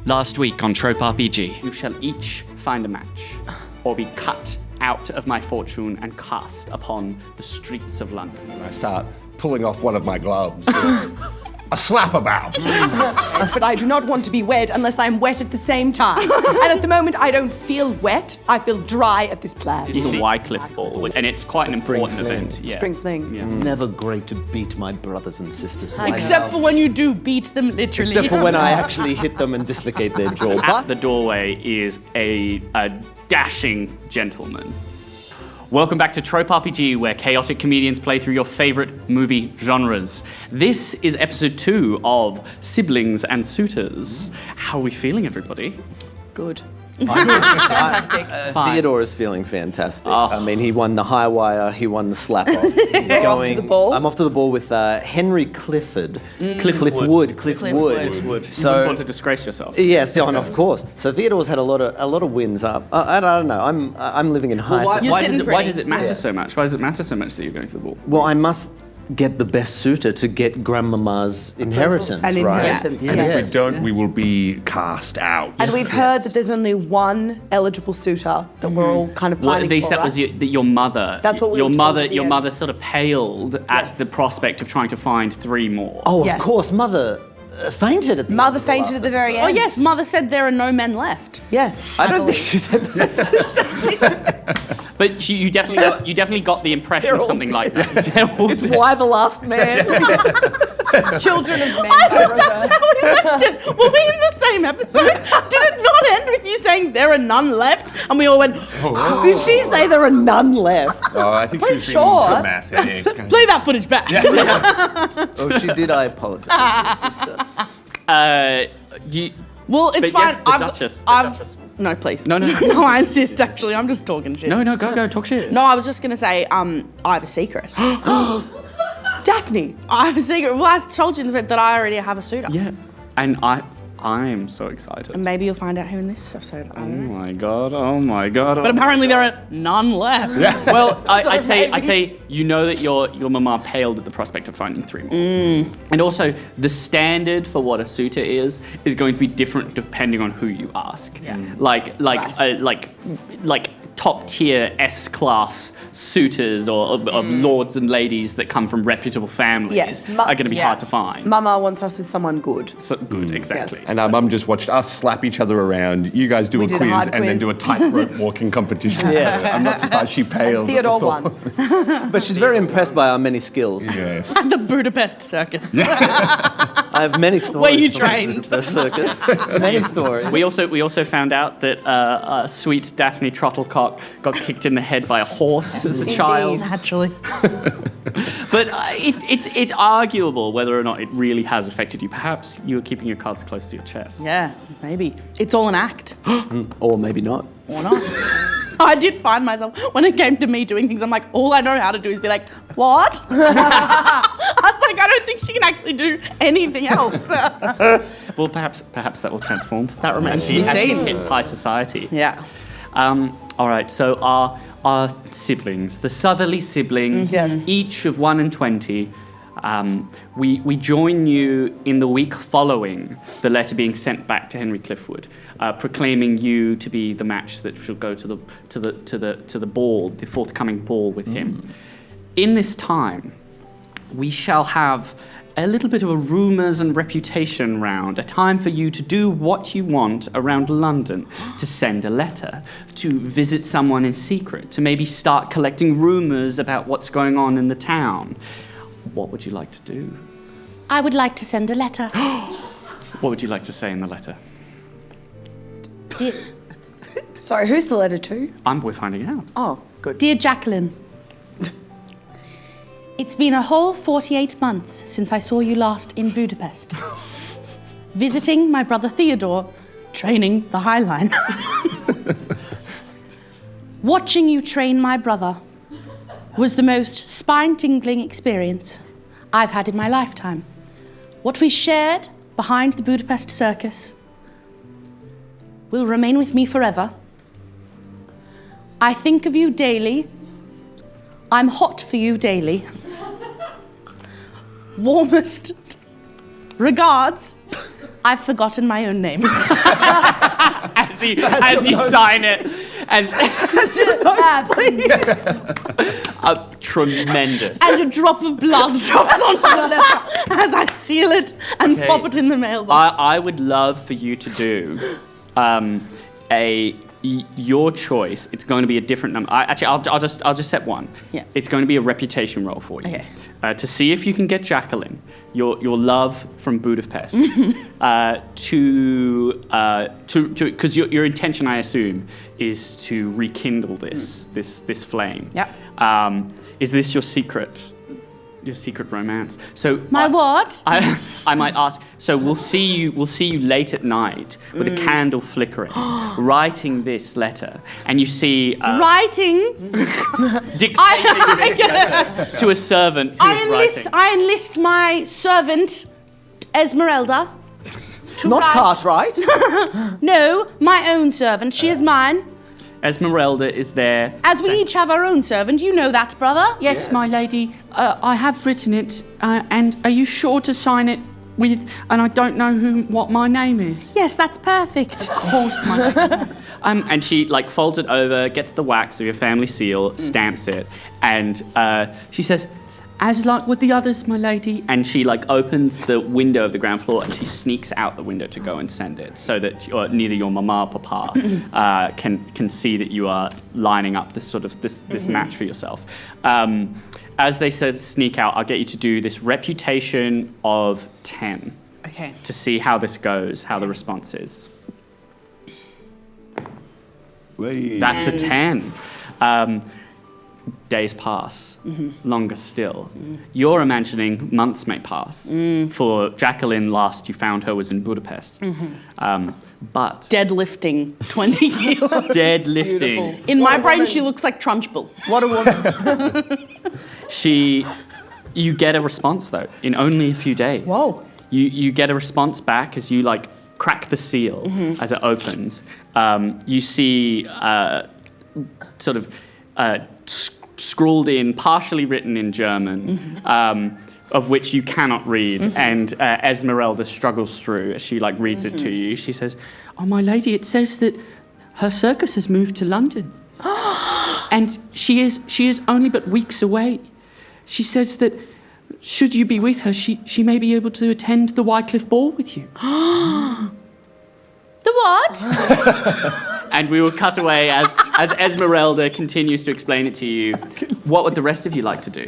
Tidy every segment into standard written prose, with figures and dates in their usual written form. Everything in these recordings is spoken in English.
Last week on Trope RPG. You shall each find a match, or be cut out of my fortune and cast upon the streets of London. I start pulling off one of my gloves. A slap about. But I do not want to be wet unless I'm wet at the same time. And at the moment, I don't feel wet. I feel dry at this plan. It's the Wycliffe Ball, and it's quite an important event. Yeah. Spring fling. Yeah. Never great to beat my brothers and sisters. Except for when you do beat them, literally. Except for when I actually hit them and dislocate their jaw. At the doorway is a dashing gentleman. Welcome back to Trope RPG, where chaotic comedians play through your favorite movie genres. This is episode 2 of Siblings and Suitors. How are we feeling, everybody? Good. Fantastic. Theodore is feeling fantastic. Oh. I mean, he won the high wire, he won the slap off. He's off to the ball? I'm off to the ball with Henry Clifford. Cliff Wood. So, You wouldn't want to disgrace yourself. Yes, of course. So Theodore's had a lot of wins up. I don't know. I'm living in high society. Why does it matter so much? Why does it matter so much that you're going to the ball? Well, I must get the best suitor to get Grandmama's inheritance, And right? inheritance, And yes. if we don't, we will be cast out. And we've heard that there's only one eligible suitor that we're all kind of Well, planning at least for, that was right? your mother. That's what we your were told mother. at the Your end. mother sort of paled at Yes. the prospect of trying to find 3 more. Oh, Yes. of course, Mother fainted at the Mother end of the fainted last at the very episode. end. Oh yes, Mother said there are no men left. Yes. I don't think she said that. But you definitely got the impression They're of all something like that. They're all It's dead. why the last man. Children of men. I wrote that. That's how we left it. Were we in the same episode? Did it not end with you saying there are none left? And we all went, Did she say there are none left? Oh, I think she was sure. being dramatic. play that footage back. Oh, she did. I apologize, sister. Well, it's But fine. yes, the Duchess. No, please. No. No, I insist, actually. I'm just talking shit. No, go talk shit. No, I was just going to say, I have a secret. Daphne. I have a secret. Well, I told you that I already have a suitor. Yeah, and I'm so excited. And maybe you'll find out who in this episode. I don't know. Oh my god. But apparently there are none left. Well, I tell you, you know that your mama paled at the prospect of finding 3 more. And also, the standard for what a suitor is going to be different depending on who you ask. Yeah. Like top tier S-class suitors or lords and ladies that come from reputable families Yes, are going to be hard to find. Mama wants us with someone good. So, good, exactly. Yes. And our mum just watched us slap each other around. You guys do a did a quiz hard and then quiz. do a tightrope walking competition. Yes. I'm not surprised she paled. Theodore won. But she's very impressed by our many skills. Yes. At the Budapest Circus. I have many stories. Where you from trained. the circus. Many stories. We also found out that sweet Daphne Trottlecock got kicked in the head by a horse as a child. Naturally. But it's arguable whether or not it really has affected you. Perhaps you were keeping your cards close to your chest. Yeah, maybe. It's all an act. Or maybe not. Or not. I did find myself, when it came to me doing things, I'm like, all I know how to do is be like, what? I was like, I don't think she can actually do anything else. Well, perhaps that will transform. That remains to be As she seen. hits high society. Yeah. All right, so our siblings, the Southerly siblings, Yes. each of 1 and 20, we join you in the week following the letter being sent back to Henry Cliffwood, proclaiming you to be the match that shall go to the ball, the forthcoming ball with him. In this time, we shall have a little bit of a rumours and reputation round, a time for you to do what you want around London, to send a letter, to visit someone in secret, to maybe start collecting rumours about what's going on in the town. What would you like to do? I would like to send a letter. What would you like to say in the letter? Sorry, who's the letter to? We're finding out. Oh, good. Dear Jacqueline, it's been a whole 48 months since I saw you last in Budapest. Visiting my brother Theodore, training the High Line. Watching you train my brother was the most spine-tingling experience I've had in my lifetime. What we shared behind the Budapest Circus will remain with me forever. I think of you daily. I'm hot for you daily. Warmest regards, I've forgotten my own name. As you sign it, and tremendous. And a drop of blood drops onto the letter as I seal it and pop it in the mailbox. I would love for you to do your choice. It's going to be a different number. I'll just set one. Yeah. It's going to be a reputation roll for you. Okay. To see if you can get Jacqueline, your love from Budapest, because your intention, I assume, is to rekindle this flame. Yep. Is this your secret? Your secret romance. So My what? I might ask. So we'll see you late at night with a candle flickering, writing this letter, and you see Writing? dictating this letter to a servant who is writing. I enlist my servant, Esmeralda. To Not write. Cartwright. No, my own servant. She is mine. Esmeralda is there. As we each have our own servant, you know that, brother. Yes, my lady. I have written it, and are you sure to sign it with? And I don't know what my name is. Yes, that's perfect. Of course, my lady. And she folds it over, gets the wax of your family seal, stamps it, and she says, "As like with the others, my lady." And she opens the window of the ground floor and she sneaks out the window to go and send it, so that neither your mama or papa can see that you are lining up this match for yourself. As they said, sneak out. I'll get you to do this reputation of 10. Okay. To see how this goes, how the response is. That's a 10. Days pass, longer still. You're imagining months may pass. For Jacqueline, last you found her was in Budapest. But Deadlifting 20 kilos. deadlifting. In my brain, she looks like Trunchbull. What a woman. You get a response though in only a few days. Whoa. You get a response back as you crack the seal as it opens. You see scrawled in, partially written in German, of which you cannot read, and Esmeralda struggles through as she reads it to you. She says, "Oh, my lady, it says that her circus has moved to London, and she is only but weeks away. She says that should you be with her, she may be able to attend the Wycliffe Ball with you." The what? And we will cut away as Esmeralda continues to explain it to you. What would the rest of you like to do?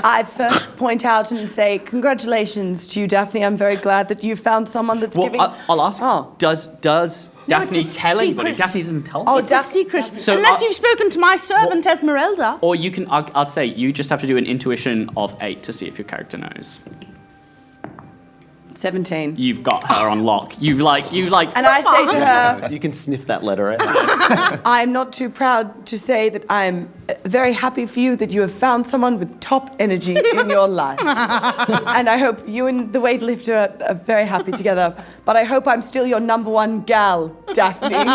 I first point out and say, congratulations to you, Daphne. I'm very glad that you found someone that's giving... I'll ask. Oh. Does Daphne it's a tell anybody? secret. Daphne doesn't tell. Oh, It's a secret. So, Unless you've spoken to my servant, Esmeralda. Or you can. I'd say you just have to do an intuition of 8 to see if your character knows. 17. You've got her on lock. You like. And I say to her, You can sniff that letter out. I'm not too proud to say that I'm very happy for you that you have found someone with top energy in your life. And I hope you and the weightlifter are very happy together. But I hope I'm still your number one gal, Daphne.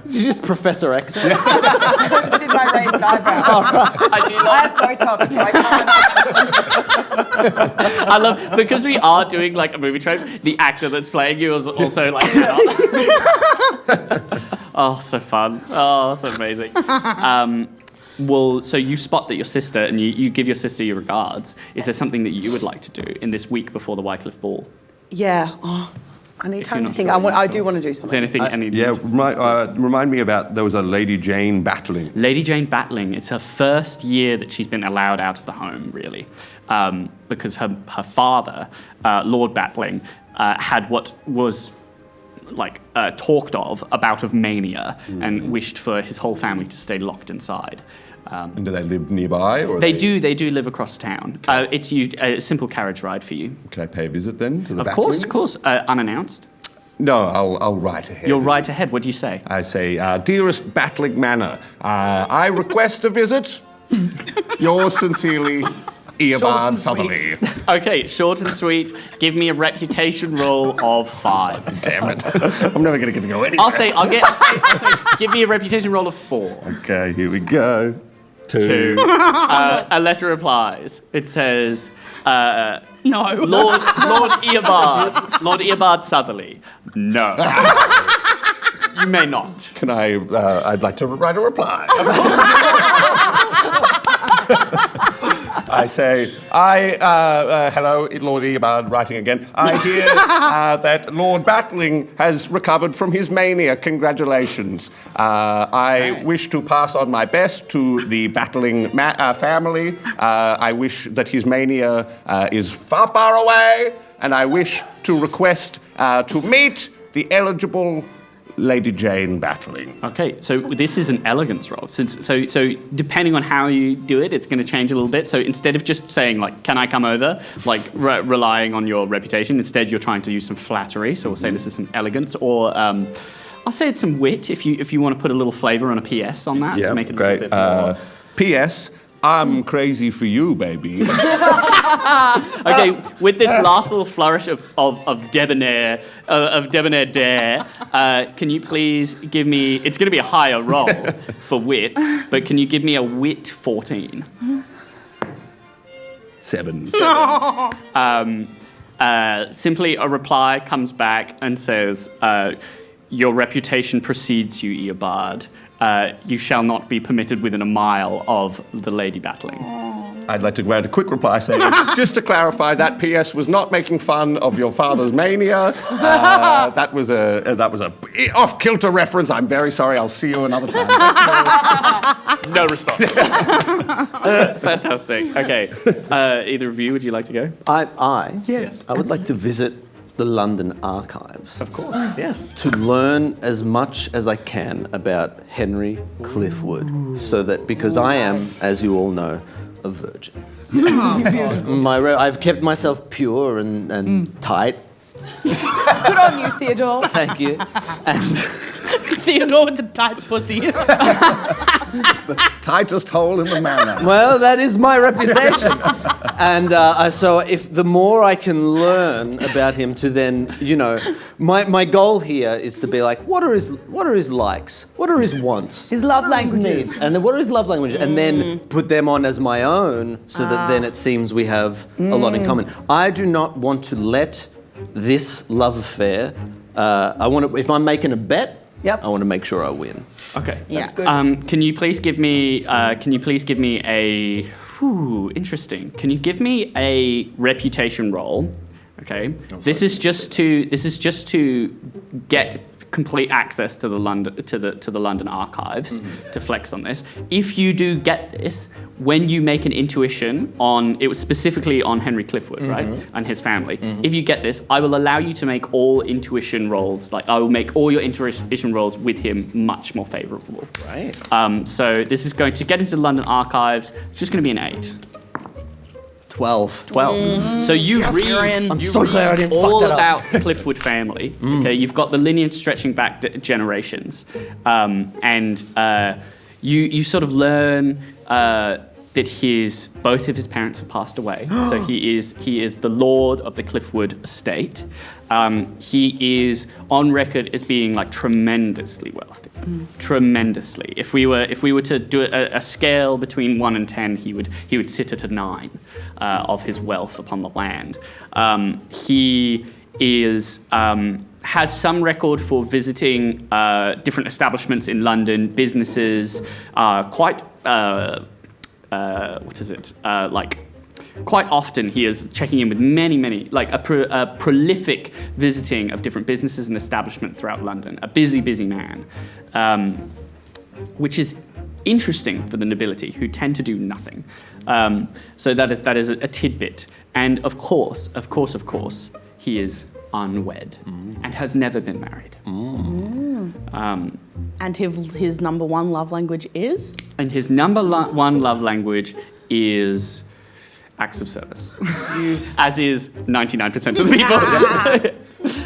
Did you just Professor X? I just did my raised eyebrow. I do I have Botox, so I can't. I love because we are doing a movie trope. The actor that's playing you is also Oh, so fun. Oh, so amazing. So you spot that your sister, and you give your sister your regards. Is there something that you would like to do in this week before the Wycliffe Ball? Yeah. Oh, I need If time you're to not think. sure, I do want to do Is something. there anything? Remind me about there was a Lady Jane battling. Lady Jane battling. It's her first year that she's been allowed out of the home, really, because her father, Lord Battling, had what was talked of a bout of mania and wished for his whole family to stay locked inside. And do they live nearby? Or They do live across town. It's a simple carriage ride for you. Can I pay a visit then to the Of course, Battlings? unannounced. No, I'll write ahead. You're right ahead. What do you say? I say, dearest Battling Manor, I request a visit. Yours sincerely, Eobard Southerly. Okay, short and sweet. Give me a reputation roll of 5. Damn it. I'm never going to get to go anywhere. I'll say, give me a reputation roll of 4. Okay, here we go. 2. A letter replies. It says, No. Lord Eobard Southerly. No. You may not. Can I? I'd like to write a reply. I say, hello, Lord Eobard, writing again. I hear that Lord Battling has recovered from his mania. Congratulations. I wish to pass on my best to the Battling family. I wish that his mania is far, far away, and I wish to request to meet the eligible Lady Jane Battling. Okay, so this is an elegance roll. So depending on how you do it, it's going to change a little bit. So instead of just saying, like, can I come over, like relying on your reputation, instead you're trying to use some flattery. So we'll say this is some elegance, or I'll say it's some wit if you want to put a little flavour on a PS on that to make it a little bit more. PS, I'm crazy for you, baby. Okay, with this last little flourish of debonair dare, can you please give me? It's going to be a higher roll for wit, but can you give me a wit 14? 7. Simply a reply comes back and says, "Your reputation precedes you, Eobard. You shall not be permitted within a mile of the Lady Battling." I'd like to write a quick reply saying, just to clarify, that PS was not making fun of your father's mania. That was a off-kilter reference. I'm very sorry. I'll see you another time. No response. Fantastic. Okay. Either of you, would you like to go? I would like to visit the London archives. Of course, yes. To learn as much as I can about Henry Cliffwood, so that, because I am, as you all know, a virgin. I've kept myself pure and tight. Good on you, Theodore. Thank you. And Theodore with the tight pussy. Tightest hole in the manor. well, that is my reputation. And so if the more I can learn about him, to then, my goal here is to be like, what are his likes? What are his wants? His love languages. And then what are his love languages? And then put them on as my own, so that then it seems we have a lot in common. I do not want to let this love affair. If I'm making a bet, I want to make sure I win. Okay. Yeah. That's good. Can you please give me a? Interesting. Can you give me a reputation roll? Okay. This is just to get complete access to the London archives to flex on this. If you do get this, when you make an intuition on, it was specifically on Henry Cliffwood, right, and his family. If you get this, I will allow you to make all intuition rolls. Like, I will make all your intuition rolls with him much more favourable. Right. So this is going to get into the London archives. It's just going to be an 8. 12. 12. So you read, I'm so glad I didn't all fuck that up. about the Cliffwood family. Okay, you've got the lineage stretching back generations, and you sort of learn that both of his parents have passed away. So he is the lord of the Cliffwood estate. He is on record as being like tremendously wealthy, tremendously. If we were to do a scale between 1 and 10, he would sit at a 9 of his wealth upon the land. He has some record for visiting different establishments in London, businesses, quite often he is checking in with many, like a prolific visiting of different businesses and establishments throughout London. A busy man, which is interesting for the nobility, who tend to do nothing. So that is a tidbit. And of course, he is unwed and has never been married. And his number one love language is? And his number one love language is acts of service, as is 99% of the people.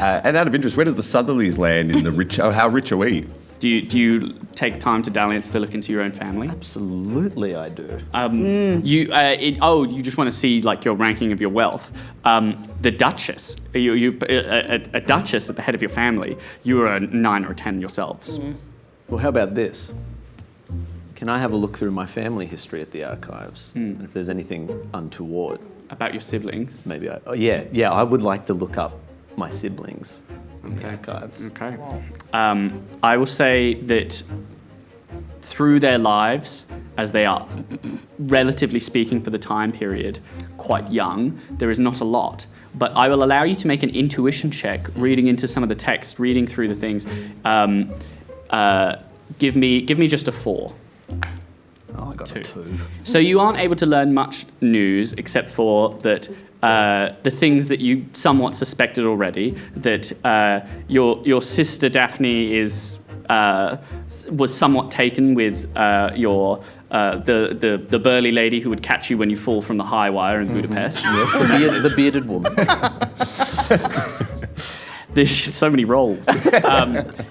And out of interest, where do the Southerlys land in the rich? How rich are we? Do you take time to dalliance to look into your own family? Absolutely, I do. You just want to see like your ranking of your wealth. The Duchess, a Duchess at the head of your family. You are a 9 or a 10 yourselves. Well, how about this? Can I have a look through my family history at the archives? And if there's anything untoward, About your siblings. maybe I would like to look up my siblings in the archives. Okay. I will say that through their lives, as they are, relatively speaking for the time period, quite young, there is not a lot. But I will allow you to make an intuition check, reading into some of the text, reading through the things. Give me just a 4. Oh, I got a 2. So you aren't able to learn much news except for that the things that you somewhat suspected already, that your sister Daphne was somewhat taken with the burly lady who would catch you when you fall from the high wire in Budapest. Yes, the bearded woman. There's so many roles.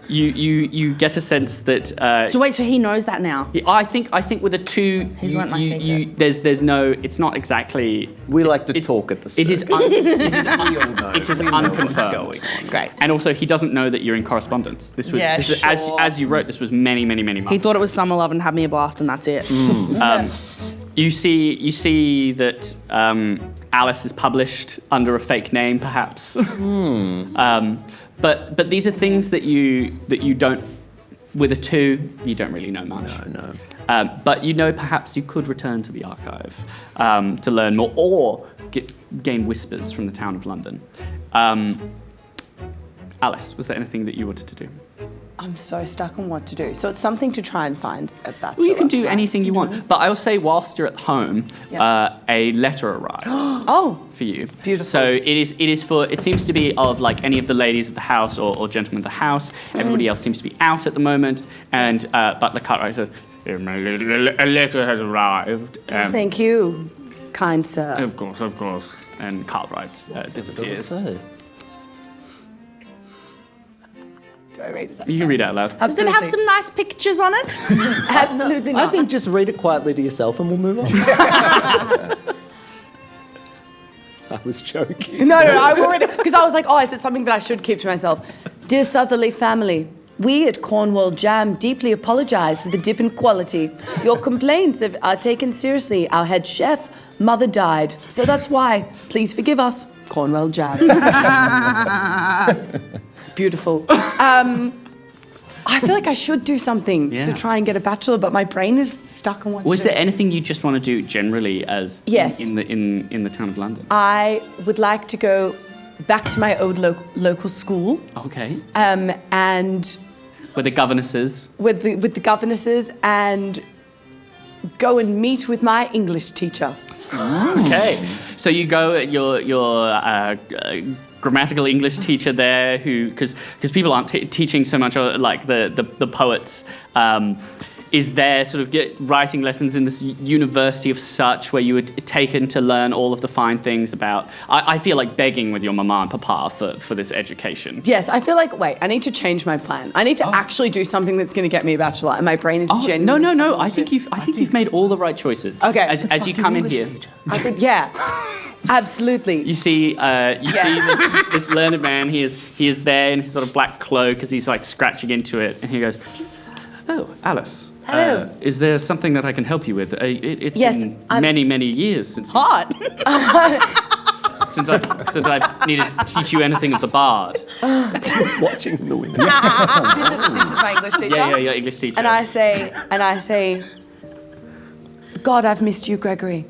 You get a sense that. So wait, so he knows that now? I think with a 2, He's learnt my secret. there's no. It's not exactly. We like to talk at the It is. circus. It is unconfirmed. Great. And also, he doesn't know that you're in correspondence. This was as you wrote. This was many months. He thought it was summer love and had me a blast, and that's it. You see that Alice is published under a fake name, perhaps. But these are things that you don't. With a 2, you don't really know much. No. But you know, perhaps you could return to the archive to learn more, or gain whispers from the town of London. Alice, was there anything that you wanted to do? I'm so stuck on what to do. So it's something to try and find a bachelor. Well, you can do anything you want. But I will say, whilst you're at home, a letter arrives. Oh, for you. Beautiful. So it is for, it seems to be of like any of the ladies of the house or gentlemen of the house. Everybody else seems to be out at the moment. And Butler Cartwright says, a letter has arrived. thank you, kind sir. Of course. And Cartwright disappears. Do I read it? You can read it out loud. Does it have some nice pictures on it? Absolutely not. I think just read it quietly to yourself and we'll move on. I was joking. No, I will read it because I was like, oh, is it something that I should keep to myself? Dear Southerly family, we at Cornwall Jam deeply apologise for the dip in quality. Your complaints are taken seriously. Our head chef, mother died, so that's why. Please forgive us, Cornwall Jam. Beautiful. I feel like I should do something to try and get a bachelor, but my brain is stuck on what to do. Was there anything you just want to do generally as Yes. in the town of London? I would like to go back to my old local school. Okay. And With the governesses. with the governesses and go and meet with my English teacher. Okay. So you go at your grammatical English teacher there, who because people aren't teaching so much like the poets. Is there sort of writing lessons in this university of such where you were taken to learn all of the fine things about? I feel like begging with your mama and papa for this education. Yes, I feel like, wait, I need to change my plan. I need to actually do something that's going to get me a bachelor, and my brain is genuinely... No. I think you've made all the right choices. Okay. As you come in here, I think, yeah, absolutely. you see this learned man. He is there in his sort of black cloak as he's like scratching into it, and he goes, "Oh, Alice. Hello. Is there something that I can help you with? It's Yes, been many years since Hot. since I needed to teach you anything of the bard." He's watching in the window. This is my English teacher. Yeah, your English teacher. And I say, God, I've missed you, Gregory.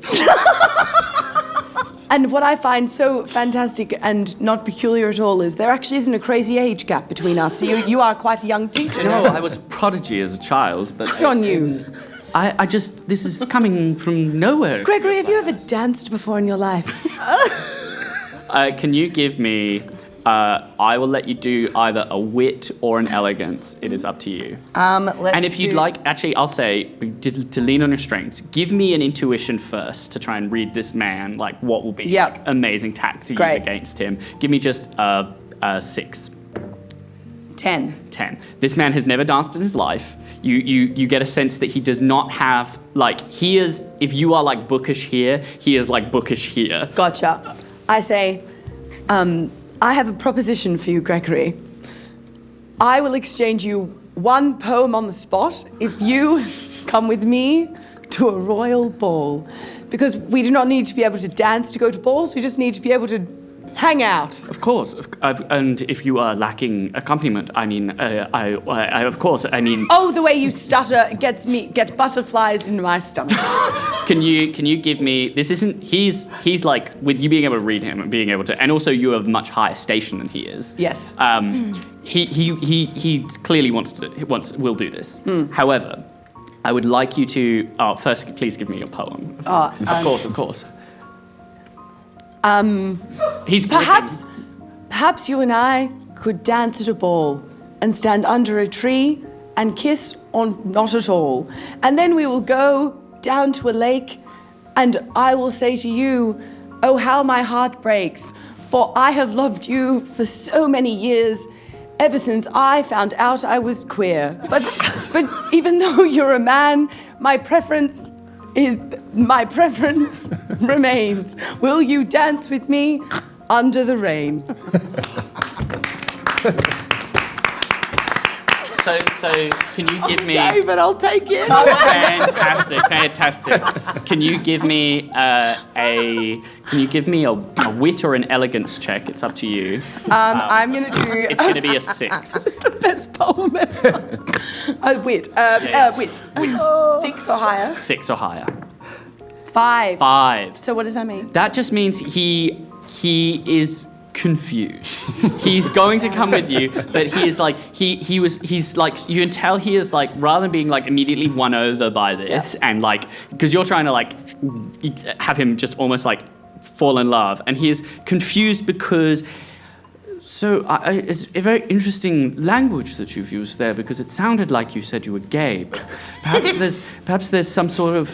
And what I find so fantastic and not peculiar at all is there actually isn't a crazy age gap between us. You are quite a young teacher. No, I was a prodigy as a child, but Good on you. I just, this is coming from nowhere. Gregory, have you ever danced before in your life? Can you give me, I will let you do either a wit or an elegance. It is up to you. Let's And if you'd like, actually, I'll say, to lean on your strengths, give me an intuition first to try and read this man, like what will be like, amazing tact to use against him. Give me just a 6. 10. This man has never danced in his life. You get a sense that he does not have, like, he is, if you are like bookish here, he is like bookish here. Gotcha. I say, I have a proposition for you, Gregory. I will exchange you one poem on the spot if you come with me to a royal ball. Because we do not need to be able to dance to go to balls, we just need to be able to hang out. Of course, and if you are lacking accompaniment, I mean, of course, I mean. Oh, the way you stutter gets butterflies in my stomach. Can you give me? This isn't. He's like with you being able to read him and being able to, and also you are of much higher station than he is. Yes. He clearly will do this. However, I would like you to. First, please give me your poem. Of course. He's Perhaps you and I could dance at a ball and stand under a tree and kiss or not at all. And then we will go down to a lake and I will say to you, oh, how my heart breaks, for I have loved you for so many years, ever since I found out I was queer. But even though you're a man, my preference remains. Will you dance with me under the rain? So can you give me? David, I'll take it. Fantastic. Can you give me a wit or an elegance check? It's up to you. I'm gonna do. It's gonna be a 6. It's the best poem ever. Wit. Wit. 6 or higher. 6 or higher. 5. 5. So what does that mean? That just means he is confused. He's going to come with you, but he's like he's like you can tell he is like rather than being like immediately won over by this and like because you're trying to like have him just almost like fall in love, and he is confused because. So it's a very interesting language that you've used there because it sounded like you said you were gay, but perhaps there's some sort of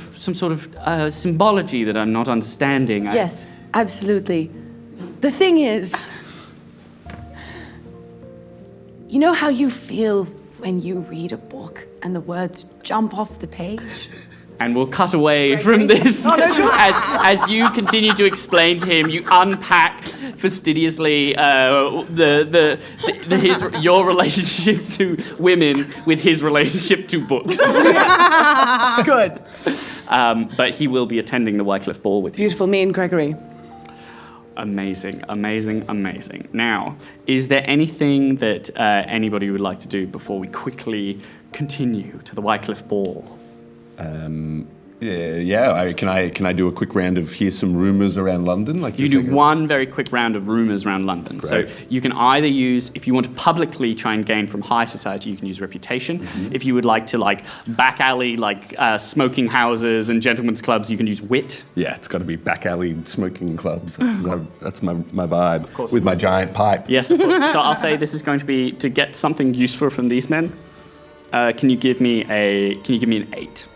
symbology that I'm not understanding. Yes, absolutely. The thing is, you know how you feel when you read a book and the words jump off the page? And we'll cut away from this as you continue to explain to him. You unpack fastidiously your relationship to women with his relationship to books. Good. But he will be attending the Wycliffe Ball with you. Beautiful, me and Gregory. Amazing. Now, is there anything that anybody would like to do before we quickly continue to the Wycliffe Ball? Can I do a quick round of here's some rumours around London? Like you do one very quick round of rumours around London. Great. So you can either use, if you want to publicly try and gain from high society, you can use reputation. Mm-hmm. If you would like to like back alley, like smoking houses and gentlemen's clubs, you can use wit. Yeah, it's got to be back alley smoking clubs. That's my vibe. Of course, with my giant pipe. Yes, of course. So I'll say this is going to be to get something useful from these men. Can you give me an 8?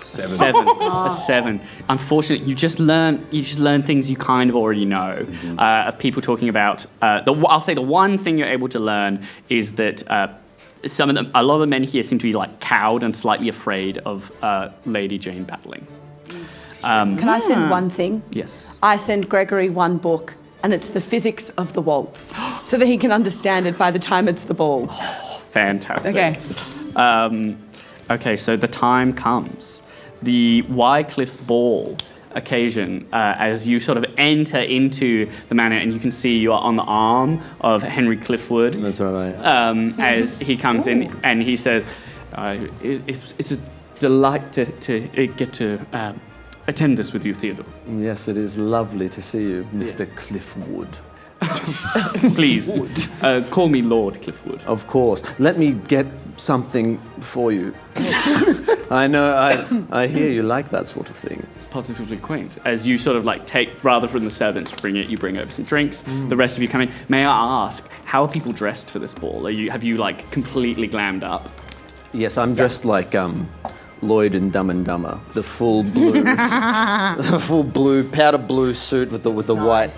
7. A 7. Unfortunately, you just learn things you kind of already know of people talking about. I'll say the one thing you're able to learn is that a lot of the men here seem to be like cowed and slightly afraid of Lady Jane battling. Can I send one thing? Yes. I send Gregory one book, and it's the physics of the waltz, so that he can understand it by the time it's the ball. Fantastic. Okay. Okay, so the time comes. The Wycliffe Ball occasion, as you sort of enter into the manor, and you can see you are on the arm of Henry Cliffwood. That's right. As he comes in and he says, it's a delight to get to attend this with you, Theodore. Yes, it is lovely to see you, Mr. Cliffwood. Please, call me Lord Cliffwood. Of course. Let me get something for you. I know, I hear you like that sort of thing. Positively quaint. As you sort of like take, rather from the servants you bring over some drinks. The rest of you come in. May I ask, how are people dressed for this ball? Have you like completely glammed up? Yes, I'm dressed like Lloyd in Dumb and Dumber, the full blue, powder blue suit with the white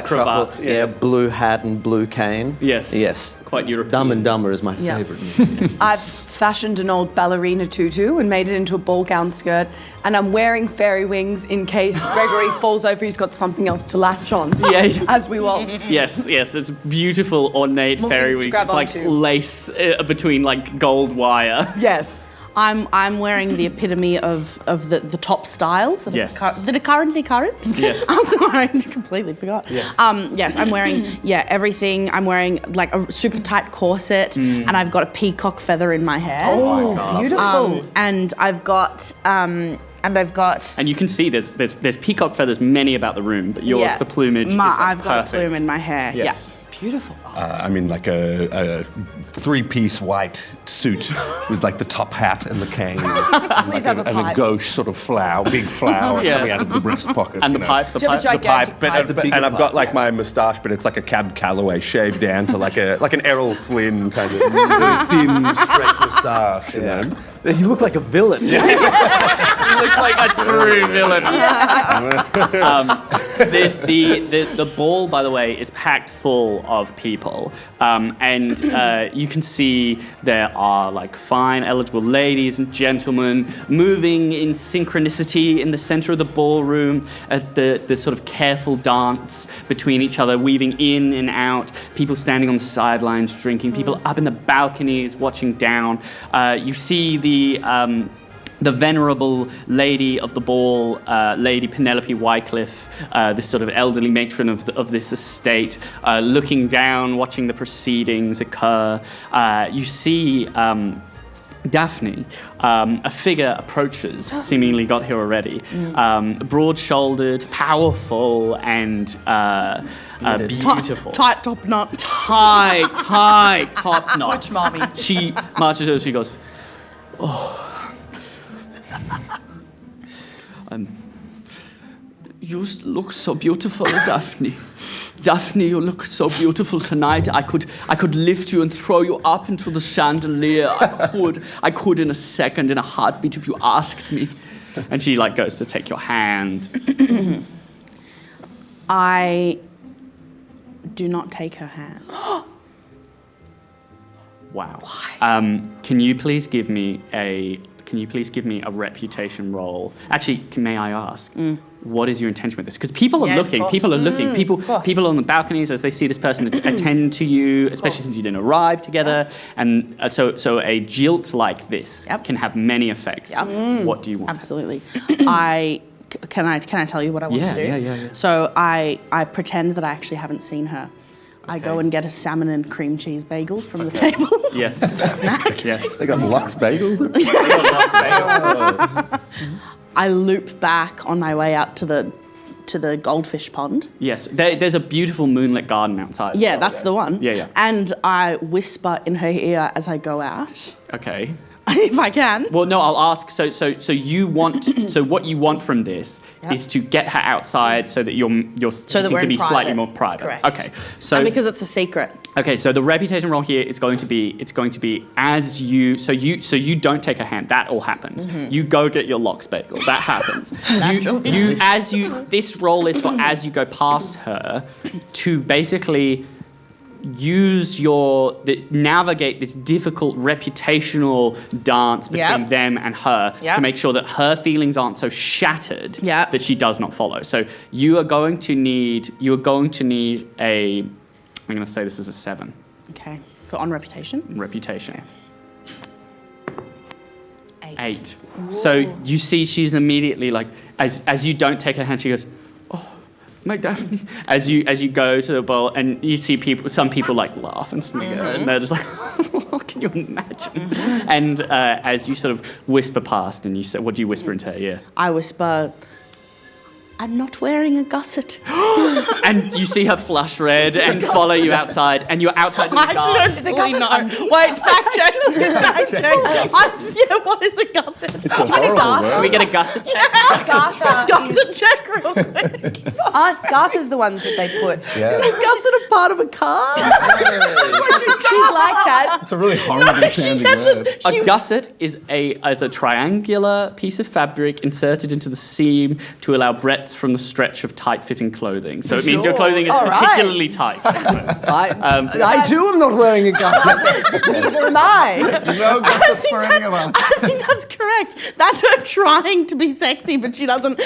truffle, cravat, blue hat and blue cane. Yes. Quite European. Dumb and Dumber is my favourite movie. I've fashioned an old ballerina tutu and made it into a ball gown skirt, and I'm wearing fairy wings in case Gregory falls over. He's got something else to latch on. As we waltz. Yes, it's beautiful, ornate More fairy things to wings. grab It's like onto. lace between like gold wire. Yes. I'm wearing the epitome of the top styles that are currently current. Yes. I'm sorry, I completely forgot. Yes, I'm wearing everything. I'm wearing like a super tight corset, and I've got a peacock feather in my hair. Oh, beautiful. And I've got And you can see there's peacock feathers many about the room, but yours, the plumage is like I've got perfect. a plume in my hair. Yes. Beautiful. I'm in like a three-piece white suit with like the top hat and the cane. Please have a and pipe. a gauche sort of big flower coming out of the breast pocket. And you the know. pipe, Do you have a gigantic pipe? And I've got like my moustache, but it's like a Cab Calloway shaved down to like an Errol Flynn kind of thin, straight moustache, you know. You look like a villain. You look like a true villain. The ball, by the way, is packed full of people, and you can see there are like fine, eligible ladies and gentlemen moving in synchronicity in the center of the ballroom at the sort of careful dance between each other, weaving in and out. People standing on the sidelines drinking. People up in the balconies watching down. You see the venerable lady of the ball, Lady Penelope Wycliffe, this sort of elderly matron of this estate, looking down, watching the proceedings occur. You see Daphne, a figure approaches, seemingly got here already, broad-shouldered, powerful, and beautiful. Tight top knot. Tight top knot. Which mommy? She marches over, she goes, you look so beautiful, Daphne. Daphne, you look so beautiful tonight. I could lift you and throw you up into the chandelier. I could in a second, in a heartbeat, if you asked me. And she like goes to take your hand. I do not take her hand. Wow. Can you please give me a reputation roll? Actually, may I ask, what is your intention with this? Because people are looking. People are looking. People on the balconies, as they see this person attend to you, especially since you didn't arrive together. And so a jilt like this can have many effects. What do you want? Absolutely. Can I tell you what I want to do? Yeah. So I pretend that I actually haven't seen her. I go and get a salmon and cream cheese bagel from the table. Yes. A snack. Yes. They got Lux bagels. I loop back on my way out to the goldfish pond. Yes. There's a beautiful moonlit garden outside. Yeah, that's the one. Yeah. And I whisper in her ear as I go out. Okay. If I can. Well, no, I'll ask. So you want. So what you want from this is to get her outside, so that you're So that to we're in be slightly private. more private. Correct. Okay. So And because it's a secret. okay. So the reputation roll here is going to be as you. So you don't take a hand. That all happens. You go get your lox bagel. That happens. This roll is for as you go past her to basically navigate this difficult reputational dance between them and her to make sure that her feelings aren't so shattered that she does not follow. So you are going to need a, I'm going to say this is a 7. Okay. On reputation? Reputation. Okay. 8. So you see she's immediately like, as you don't take her hand, she goes, my Daphne. As you go to the bowl, and you see some people like laugh and snigger, and they're just like, can you imagine? And as you sort of whisper past, and you say, what do you whisper into her ear? I whisper, I'm not wearing a gusset. And you see her flush red and follow you outside, and you're outside in the I garden. actually don't know. Wait, fact check. Fact check. What is a gusset? It's a horrible Can word. we get a gusset check? Gusset check real quick. Aren't garters the ones that they put? Yeah. Is a gusset a part of a car? She'd like that. It's a really horrible sounding word. A gusset is a triangular piece of fabric inserted into the seam to allow breadth from the stretch of tight-fitting clothing. So it means your clothing is All right. particularly tight, I suppose. I too am not wearing a gusset. Neither am I. No gussets for any of us. I think that's correct. That's her trying to be sexy, but she doesn't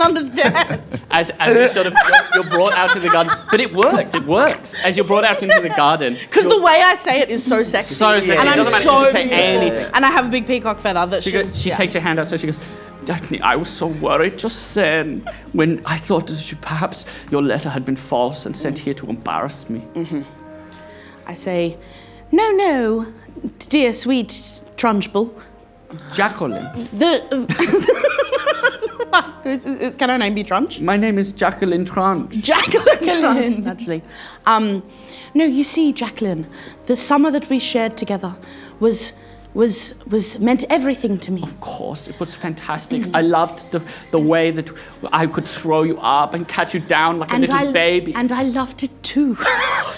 understand. As you sort of you're brought out to the garden, but it works. As you're brought out into the garden, Because the way I say it is so sexy. so sexy. And It I'm doesn't matter. so You can say beautiful. anything. And I have a big peacock feather that She takes her hand out, so she goes, Daphne, I was so worried just then when I thought that perhaps your letter had been false and sent here to embarrass me. I say, no, dear sweet Trunchbull. Jacqueline. Can her name be Trunch? My name is Jacqueline Trunch. Jacqueline. Trunch, actually. No, you see, Jacqueline, the summer that we shared together was meant everything to me. Of course, it was fantastic. I loved the way that I could throw you up and catch you down like a little baby. And I loved it too.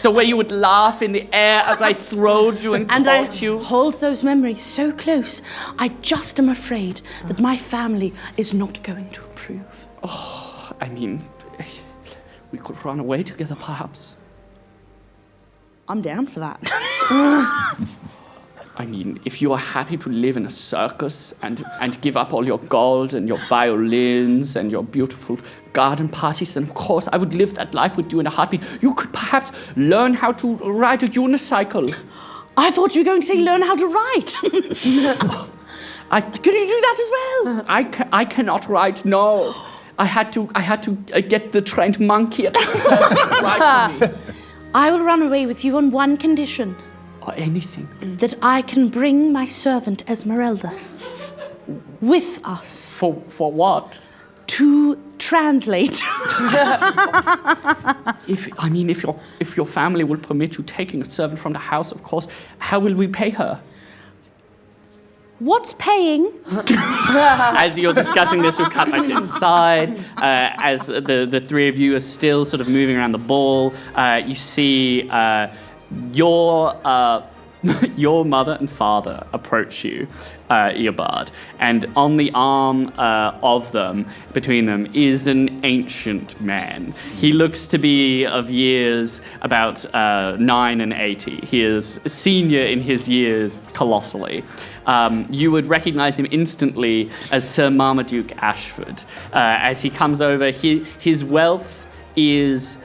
The way you would laugh in the air as I throwed you and And I caught you. hold those memories so close. I just am afraid that my family is not going to approve. I mean, we could run away together, perhaps. I'm down for that. I mean, if you are happy to live in a circus and give up all your gold and your violins and your beautiful garden parties, then of course I would live that life with you in a heartbeat. You could perhaps learn how to ride a unicycle. I thought you were going to say learn how to write. Could you do that as well? I cannot ride, no. I had to get the trained monkey at the circus to ride for me. I will run away with you on one condition. Or anything. That I can bring my servant Esmeralda with us For what? to translate. If your family will permit you taking a servant from the house, of course, how will we pay her? What's paying? As you're discussing this, we'll cut back to inside. As the three of you are still sort of moving around the ball, you see your mother and father approach you, Eobard, and on the arm of them, between them, is an ancient man. He looks to be of years about 9 and 80. He is senior in his years colossally. You would recognize him instantly as Sir Marmaduke Ashford. As he comes over, his wealth is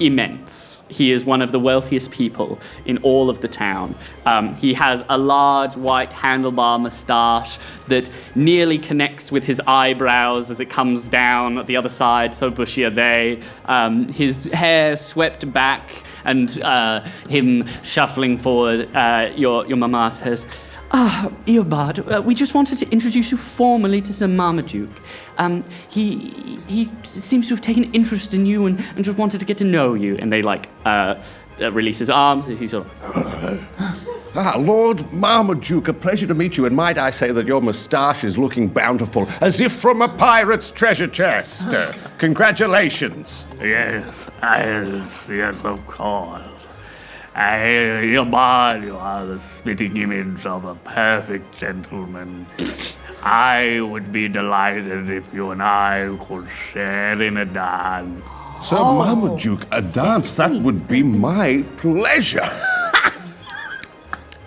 immense. He is one of the wealthiest people in all of the town. He has a large white handlebar moustache that nearly connects with his eyebrows as it comes down at the other side, so bushy are they. His hair swept back and him shuffling forward. Your mama says, Eobard, we just wanted to introduce you formally to Sir Marmaduke. He seems to have taken interest in you and just wanted to get to know you. And they release his arms and he's sort of... Lord Marmaduke, a pleasure to meet you, and might I say that your moustache is looking bountiful, as if from a pirate's treasure chest. Congratulations. Yes, of course. Eobard, you are the spitting image of a perfect gentleman. I would be delighted if you and I could share in a dance. Sir Marmaduke, a dance, that would be my pleasure.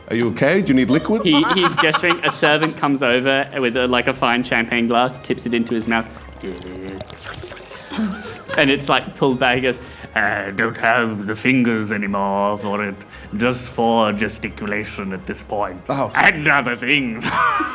Are you okay? Do you need liquid? He's gesturing. A servant comes over with a fine champagne glass, tips it into his mouth. And it's pulled back. He goes, I don't have the fingers anymore for it, just for gesticulation at this point. Oh. And other things.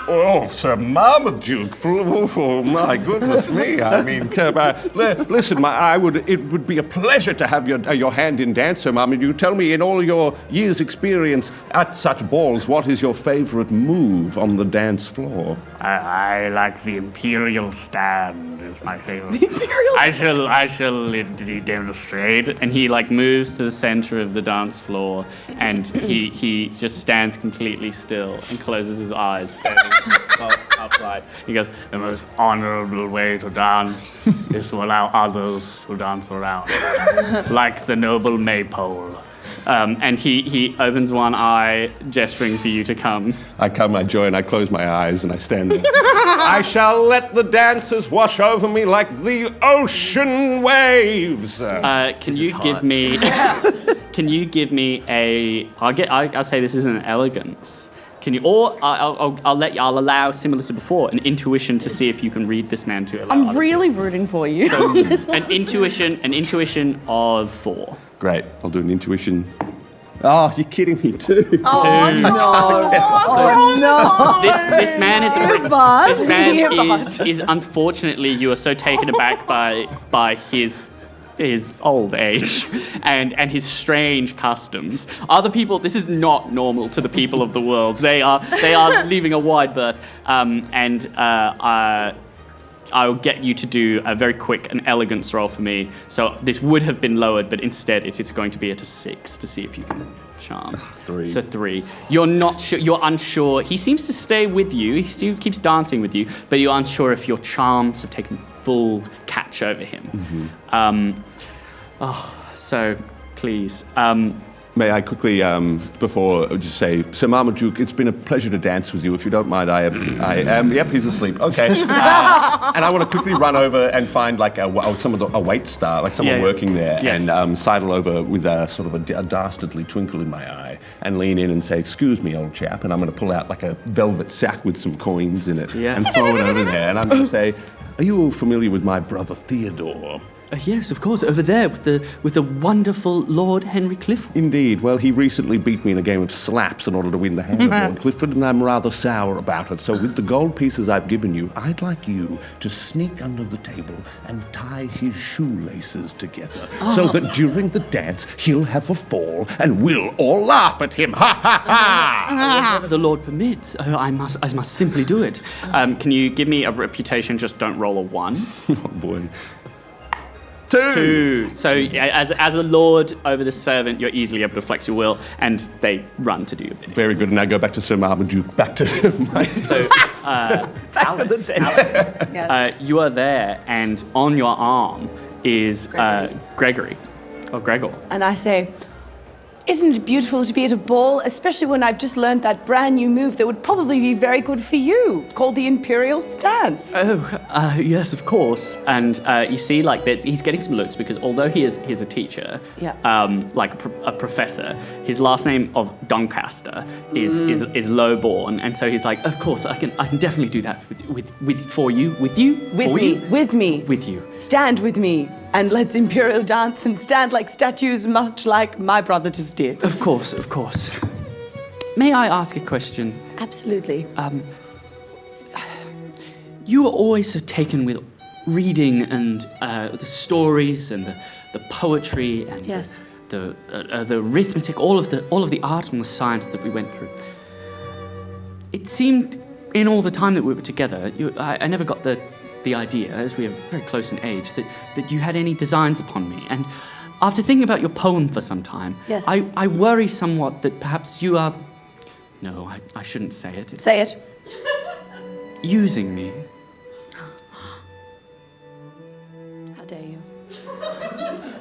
Oh, Sir Marmaduke! Oh, my goodness me! I mean, listen, it would be a pleasure to have your hand in dance, Sir Marmaduke. Tell me, in all your years' experience at such balls, what is your favourite move on the dance floor? I like the imperial stand. Is my favorite. The imperial stand. I I shall indeed demonstrate. And he like moves to the center of the dance floor, and he just stands completely still and closes his eyes, standing upright. He goes, the most honorable way to dance is to allow others to dance around, like the noble maypole. And he opens one eye, gesturing for you to come. I come, I join, I close my eyes, and I stand there. I shall let the dancers wash over me like the ocean waves. Can you give me? Can you give me a? I'll say this is an elegance. Can you? Or I'll allow, similar to before, an intuition to see if you can read this man to allow. I'm others really to- rooting for you. So an intuition of 4. Great, I'll do an intuition. Oh, you're kidding me too. Two. This man is unfortunately, you are so taken aback by his old age and his strange customs. Other people, this is not normal to the people of the world. They are leaving a wide berth. I'll get you to do a very quick an elegance roll for me. So this would have been lowered, but instead it is going to be at a 6 to see if you can charm. 3. So 3. You're not sure. You're unsure. He seems to stay with you. He still keeps dancing with you, but you're unsure if your charms have taken full catch over him. So please. May I quickly, before, just say, Sir Marmaduke, it's been a pleasure to dance with you. If you don't mind, I am. Yep, he's asleep. Okay. And I want to quickly run over and find like a wait star, like someone working there, Yes. and sidle over with a sort of a dastardly twinkle in my eye, and lean in and say, "Excuse me, old chap," and I'm going to pull out like a velvet sack with some coins in it, and throw it over there, and I'm going to say, "Are you all familiar with my brother Theodore?" Yes, of course, over there with the wonderful Lord Henry Clifford. Indeed. Well, he recently beat me in a game of slaps in order to win the hand of Lord Clifford, and I'm rather sour about it. So with the gold pieces I've given you, I'd like you to sneak under the table and tie his shoelaces together so that during the dance he'll have a fall and we'll all laugh at him. Ha ha ha! Whatever the Lord permits, I must simply do it. Can you give me a reputation? Just don't roll a 1. Oh boy. 2. So as a lord over the servant, you're easily able to flex your will, and they run to do your bidding. Very good. And I go back to Sir Marmaduke, back to my... So, back to the dance. Yes. You are there, and on your arm is Gregory, or Gregor. And I say, isn't it beautiful to be at a ball, especially when I've just learned that brand new move that would probably be very good for you, called the Imperial Stance? Yes, of course. And you see, like, he's getting some looks because although he's a teacher, like a professor, his last name of Doncaster is lowborn, and so he's like, of course, I can definitely do that for you. With you. Stand with me, and let's Imperial dance and stand like statues, much like my brother just did. Of course. May I ask a question? Absolutely. You were always so taken with reading and the stories and the poetry and Yes. the arithmetic, all of the art and the science that we went through. It seemed, in all the time that we were together, I never got the idea, as we are very close in age, that you had any designs upon me. And after thinking about your poem for some time, Yes. I worry somewhat that perhaps you are... No, I shouldn't say it. Say it. Using me. How dare you?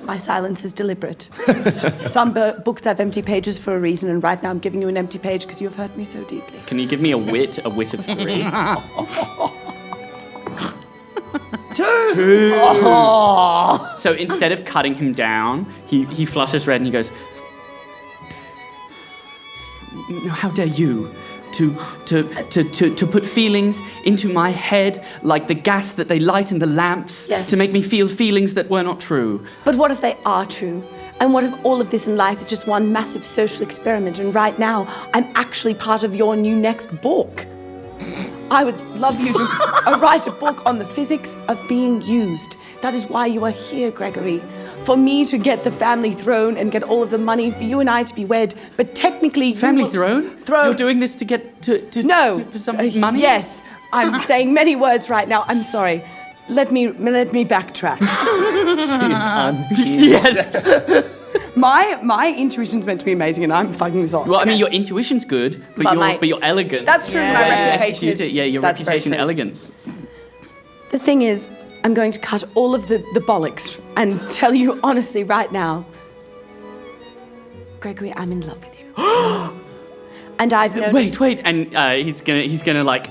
My silence is deliberate. Some books have empty pages for a reason, and right now I'm giving you an empty page because you have hurt me so deeply. Can you give me a wit of 3? 2. Oh. So instead of cutting him down, he flushes red and he goes, "No, how dare you to put feelings into my head like the gas that they light in the lamps to make me feel feelings that were not true." But what if they are true? And what if all of this in life is just one massive social experiment, and right now I'm actually part of your new next book? I would love you to write a book on the physics of being used. That is why you are here, Gregory. For me to get the family throne and get all of the money for you and I to be wed. But technically... Family throne? You're doing this to get for some money? Yes. I'm saying many words right now. I'm sorry. let me backtrack. She's unteased. Yes. My intuition's meant to be amazing, and I'm fucking this up. Well, I mean, your intuition's good, but your elegance. That's true. My reputation is. Yeah, your that's reputation, very true. elegance. The thing is, I'm going to cut all of the bollocks and tell you honestly right now, Gregory, I'm in love with you. And I've known. Wait, and he's gonna like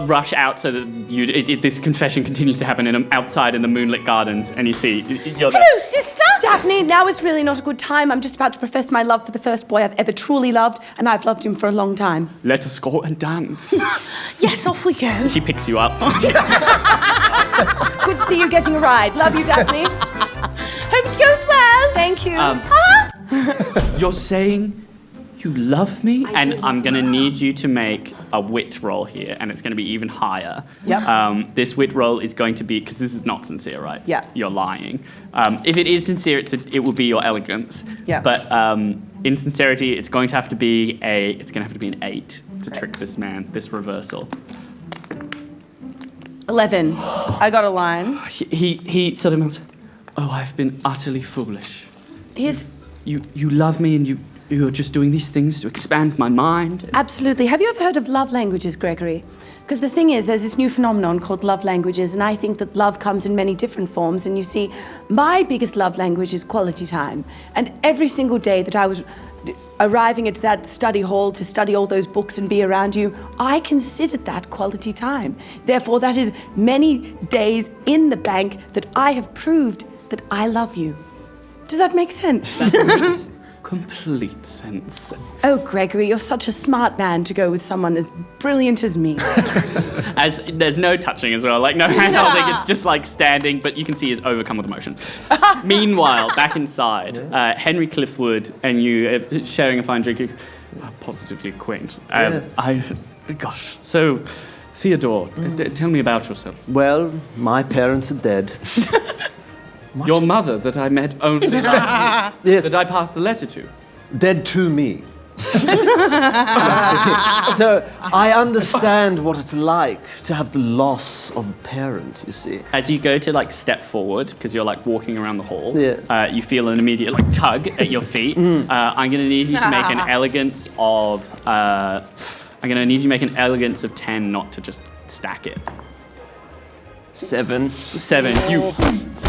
rush out so that this confession continues to happen outside in the moonlit gardens, and you see you're there. Hello, sister. Daphne, now is really not a good time. I'm just about to profess my love for the first boy I've ever truly loved, and I've loved him for a long time. Let us go and dance. Yes, off we go. She picks you up. Good to see you getting a ride. Love you, Daphne. Hope it goes well. Thank you. You're saying you love me, and I'm gonna need you to make a wit roll here, and it's gonna be even higher. Yep. This wit roll is going to be, because this is not sincere, right? Yeah. You're lying. If it is sincere, it will be your elegance. Yeah. But in sincerity, it's going to have to be an 8 to trick this man. This reversal. 11. I got a line. He sort of melts. Oh, I've been utterly foolish. Here's You love me, and you're just doing these things to expand my mind. absolutely. Have you ever heard of love languages, Gregory? Because the thing is, there's this new phenomenon called love languages, and I think that love comes in many different forms. And you see, my biggest love language is quality time. And every single day that I was arriving at that study hall to study all those books and be around you, I considered that quality time. Therefore, that is many days in the bank that I have proved that I love you. Does that make sense? That makes complete sense. Oh, Gregory, you're such a smart man to go with someone as brilliant as me. As there's no touching as well, like no hand holding, it's just like standing, but you can see he's overcome with emotion. Meanwhile, back inside, Henry Cliffwood and you sharing a fine drink, you positively quaint. Gosh, so Theodore, tell me about yourself. Well, my parents are dead. Your mother that I met only last week, Yes. that I passed the letter to. Dead to me. So I understand what it's like to have the loss of a parent, you see. As you go to like step forward, because you're like walking around the hall, Yeah. you feel an immediate like tug at your feet. I'm gonna need you to make an elegance of. I'm gonna need you to make an elegance of 10, not to just stack it. 7. 7. You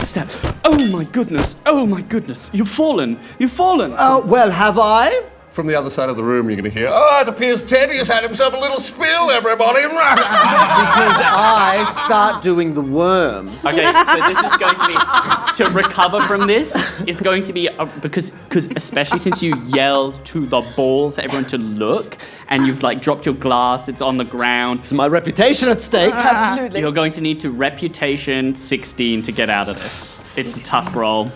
step. Oh my goodness! Oh my goodness! You've fallen! You've fallen! Oh, well, have I? From the other side of the room, you're going to hear, oh, it appears Teddy has had himself a little spill, everybody. Because I start doing the worm. Okay, so this is going to be to recover from this. Is going to be because especially since you yelled to the ball for everyone to look, and you've like dropped your glass, it's on the ground. It's my reputation at stake. Absolutely. You're going to need to reputation 16 to get out of this. It's a tough roll.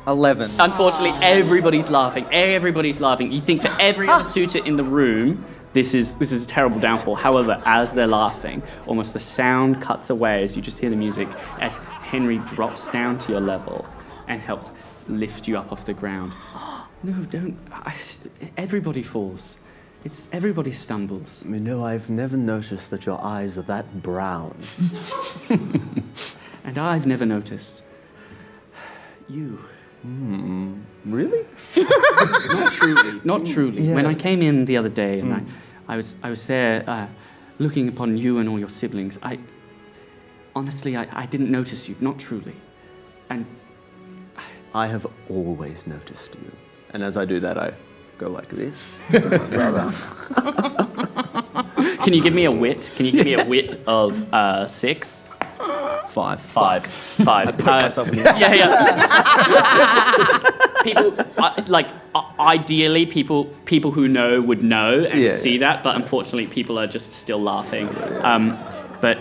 11. Unfortunately, everybody's laughing. Everybody's laughing. You think for every other suitor in the room, this is a terrible downfall. However, as they're laughing, almost the sound cuts away as you just hear the music as Henry drops down to your level and helps lift you up off the ground. No, don't. Everybody falls. Everybody stumbles. You know, I've never noticed that your eyes are that brown. And I've never noticed. You. Really? Not truly. Not truly. Yeah. When I came in the other day and I was there looking upon you and all your siblings, honestly, I didn't notice you. Not truly. And I have always noticed you. And as I do that, I go like this. can you give me a wit? Can you give me a wit of 6? 5. 5. I put myself in the Yeah. People, ideally, people who know would know and would see that, but unfortunately, people are just still laughing. But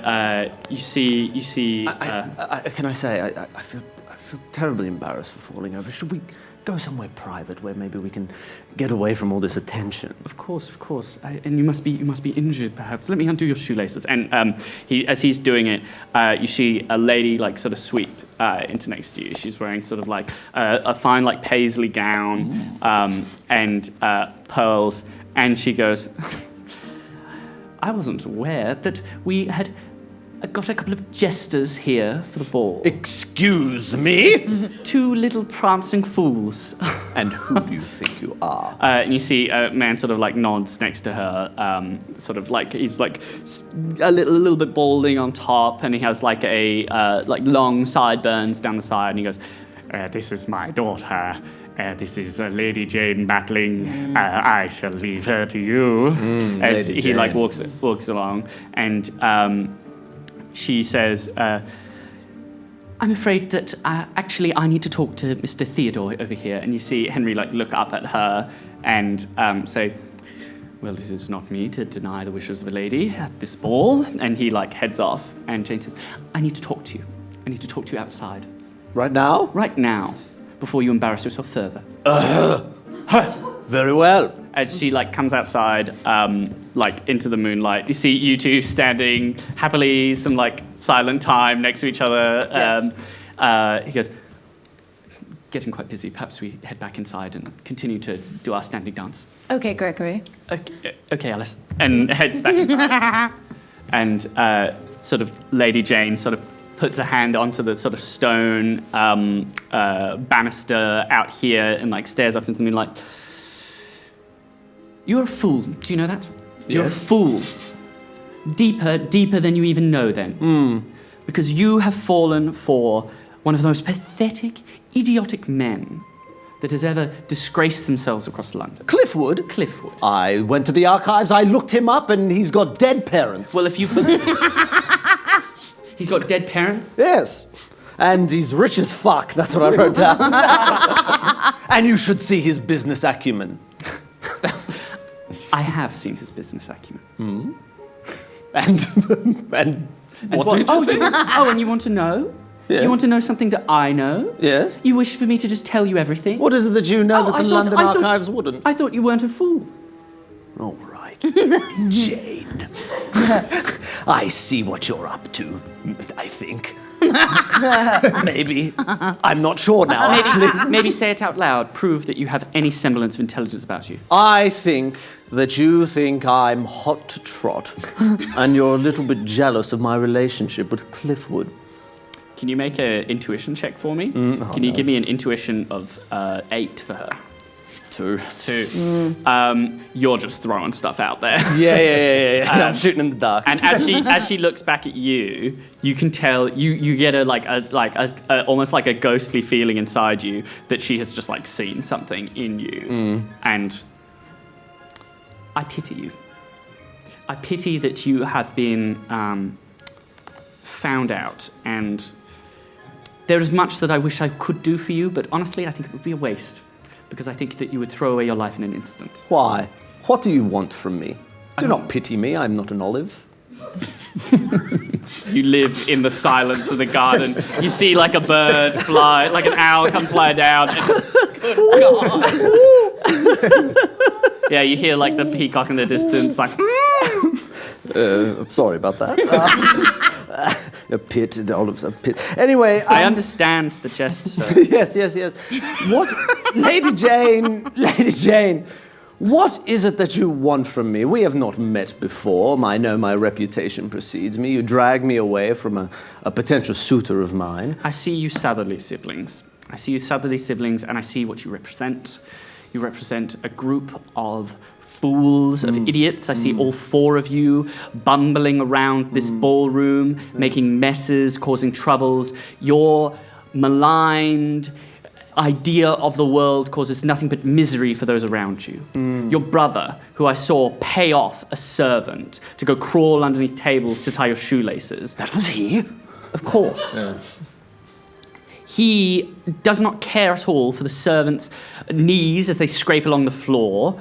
you see. Can I say, I feel terribly embarrassed for falling over. Should we go somewhere private where maybe we can get away from all this attention? Of course. And you must be injured, perhaps. Let me undo your shoelaces. And as he's doing it, you see a lady like sort of sweep into next to you. She's wearing sort of like a fine like paisley gown and pearls, and she goes, "I wasn't aware that we had I've got a couple of jesters here for the ball. Excuse me? 2 little prancing fools. And who do you think you are? And you see a man sort of like nods next to her, sort of like he's like a little bit balding on top, and he has like a like long sideburns down the side, and he goes, This is my daughter. This is Lady Jane Battling. I shall leave her to you. as Lady he like Jane. walks along, and she says, I'm afraid that actually I need to talk to Mr. Theodore over here. And you see Henry like look up at her and say, well, it is not me to deny the wishes of a lady at this ball. And he like heads off, and Jane says, I need to talk to you. I need to talk to you outside. Right now? Right now, before you embarrass yourself further. Very well. As she like comes outside, like into the moonlight, you see you two standing happily, some like silent time next to each other. Yes. He goes, getting quite busy. Perhaps we head back inside and continue to do our standing dance. Okay, Gregory. Okay, Alice. And heads back inside. And sort of Lady Jane sort of puts a hand onto the sort of stone banister out here and like stares up into the moonlight. You're a fool. Do you know that? You're a fool. Deeper than you even know then. Because you have fallen for one of the most pathetic, idiotic men that has ever disgraced themselves across London. Cliffwood? Cliffwood. I went to the archives, I looked him up, and he's got dead parents. Well, if you... He's got dead parents? Yes. And he's rich as fuck, that's what I wrote down. And you should see his business acumen. I have seen his business acumen. And what do you think? And you want to know? Yeah. You want to know something that I know? Yes. You wish for me to just tell you everything? What is it that you know Oh, that the London Archives wouldn't? I thought you weren't a fool. All right. Jane. I see what you're up to, I think. Maybe. I'm not sure now, actually. Maybe say it out loud. Prove that you have any semblance of intelligence about you. I think that you think I'm hot to trot, and you're a little bit jealous of my relationship with Cliffwood. Can you make an intuition check for me? Can you give me an intuition of 8 for her? 2. 2. You're just throwing stuff out there. Yeah. I'm shooting in the dark. And as she looks back at you, you can tell you get a almost like a ghostly feeling inside you that she has just like seen something in you, and I pity you. I pity that you have been found out, and there is much that I wish I could do for you, but honestly, I think it would be a waste. Because I think that you would throw away your life in an instant. Why? What do you want from me? Do not pity me, I'm not an olive. You live in the silence of the garden. You see like a bird fly, like an owl come fly down. And, yeah, you hear like the peacock in the distance, like... I'm sorry about that. A pit, and olives, a pit. Anyway, I understand the jest, sir. yes. What, Lady Jane, what is it that you want from me? We have not met before. I know my reputation precedes me. You drag me away from a potential suitor of mine. I see you Southerly siblings. I see you Southerly siblings, and I see what you represent. You represent a group of fools, of idiots. I see all 4 of you bumbling around this ballroom, making messes, causing troubles. Your maligned idea of the world causes nothing but misery for those around you. Your brother, who I saw pay off a servant to go crawl underneath tables to tie your shoelaces. That was he? Of course. He does not care at all for the servants' knees as they scrape along the floor.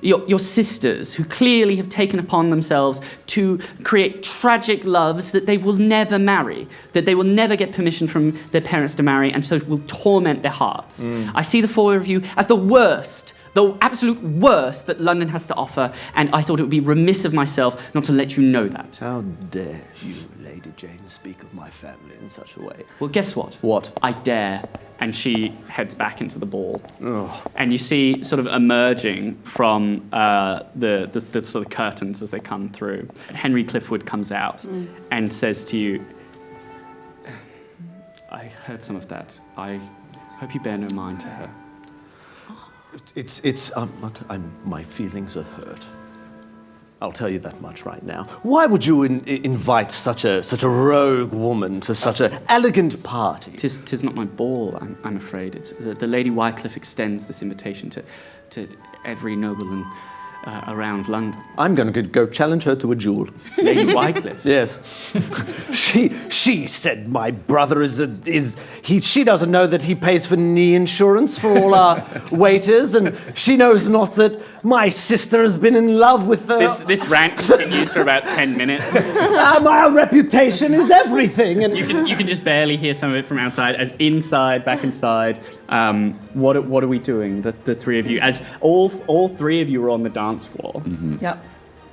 Your sisters, who clearly have taken upon themselves to create tragic loves that they will never marry, that they will never get permission from their parents to marry, and so will torment their hearts. I see the 4 of you as the worst the absolute worst that London has to offer, and I thought it would be remiss of myself not to let you know that. How dare you, Lady Jane, speak of my family in such a way? Well, guess what? What? I dare. And she heads back into the ball. Oh. And you see sort of emerging from the sort of curtains as they come through. Henry Cliffwood comes out and says to you, I heard some of that. I hope you bear no mind to her. My feelings are hurt. I'll tell you that much right now. Why would you invite such a rogue woman to such an elegant party? Tis not my ball, I'm afraid. It's the Lady Wycliffe extends this invitation to every nobleman around London. I'm going to go challenge her to a duel. Lady Wycliffe? Yes. She said my brother she doesn't know that he pays for knee insurance for all our waiters, and she knows not that my sister has been in love with her. This rant continues for about 10 minutes. My reputation is everything. And you can just barely hear some of it from outside, as back inside. What are we doing, the three of you? As all three of you are on the dance floor. Mm-hmm. Yep.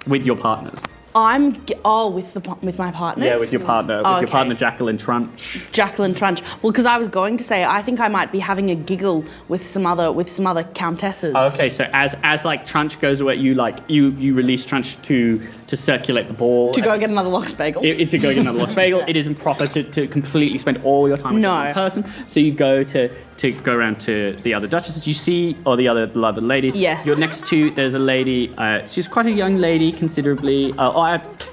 With your partners. With my partners? Yeah, with your partner. With Okay. your partner, Jacqueline Trunch. Jacqueline Trunch. Well, because I was going to say, I think I might be having a giggle with some other countesses. Okay, so as like Trunch goes away, you release Trunch to circulate the ball. To go get another lox bagel. To go get another lox bagel. It isn't proper to completely spend all your time with one person. So you go to go around to the other duchesses you see, or the other ladies. Yes. You're next to, there's a lady, she's quite a young lady considerably.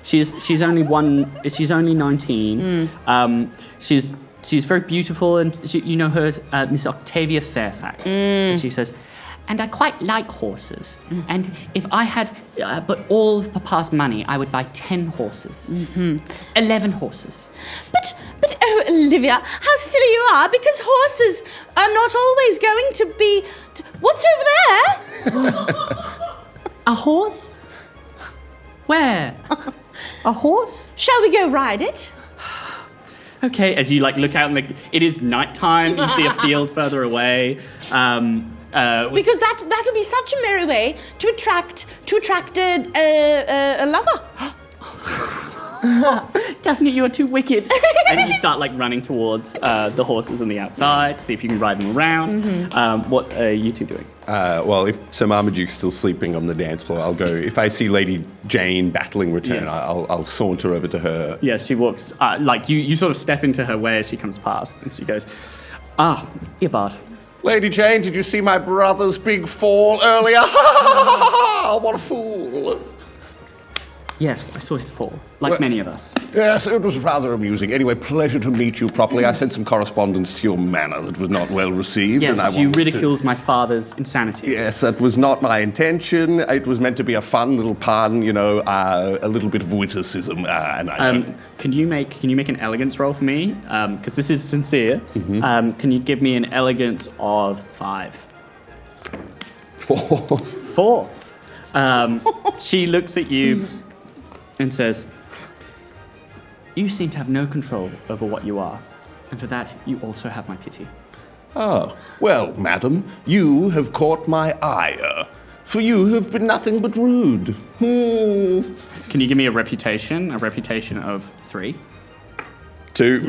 She's only 19. She's very beautiful, and you know her as Miss Octavia Fairfax. And she says, and I quite like horses. And if I had but all of Papa's money, I would buy 10 horses. 11 horses. But oh, Olivia, how silly you are, because horses are not always going to be... What's over there? A horse? Where? A horse? Shall we go ride it? Okay, as you look out, and it is nighttime. You see a field further away. Because that'll be such a merry way to attract a lover. Daphne, you are too wicked. And you start running towards the horses on the outside, see if you can ride them around. What are you two doing? Well, if Sir Marmaduke's still sleeping on the dance floor, I'll go. If I see Lady Jane battling return, Yes. I'll saunter over to her. Yes, she walks, you sort of step into her way as she comes past, and she goes, Earbard. Lady Jane, did you see my brother's big fall earlier? What a fool. Yes, I saw his fall, many of us. Yes, it was rather amusing. Anyway, pleasure to meet you properly. I sent some correspondence to your manor that was not well received. Yes, and I you wanted ridiculed my father's insanity. Yes, that was not my intention. It was meant to be a fun little pun, a little bit of witticism. Can you make an elegance roll for me? Because this is sincere. Can you give me an elegance of 5? 4. 4. She looks at you and says, you seem to have no control over what you are, and for that you also have my pity. Oh, well, madam, you have caught my ire, for you have been nothing but rude. Can you give me a reputation of 3? 2.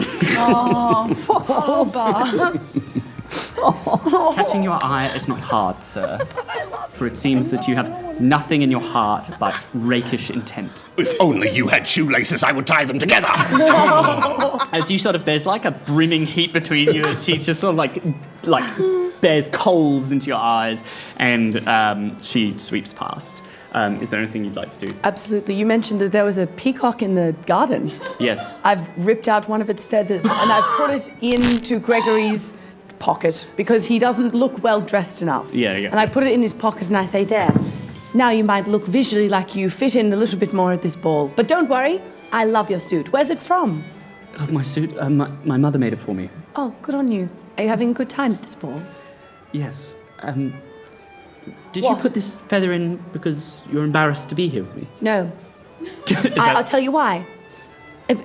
Catching your eye is not hard, sir, for it seems that you have nothing in your heart but rakish intent. If only you had shoelaces, I would tie them together. As you there's a brimming heat between you, as she just bears coals into your eyes, and she sweeps past. Is there anything you'd like to do? Absolutely. You mentioned that there was a peacock in the garden. Yes. I've ripped out one of its feathers and I've put it into Gregory's pocket because he doesn't look well dressed enough. Yeah. And I put it in his pocket and I say, there. Now you might look visually like you fit in a little bit more at this ball. But don't worry, I love your suit. Where's it from? Oh, my suit? My mother made it for me. Oh, good on you. Are you having a good time at this ball? Yes. Did you put this feather in because you're embarrassed to be here with me? No. I'll tell you why.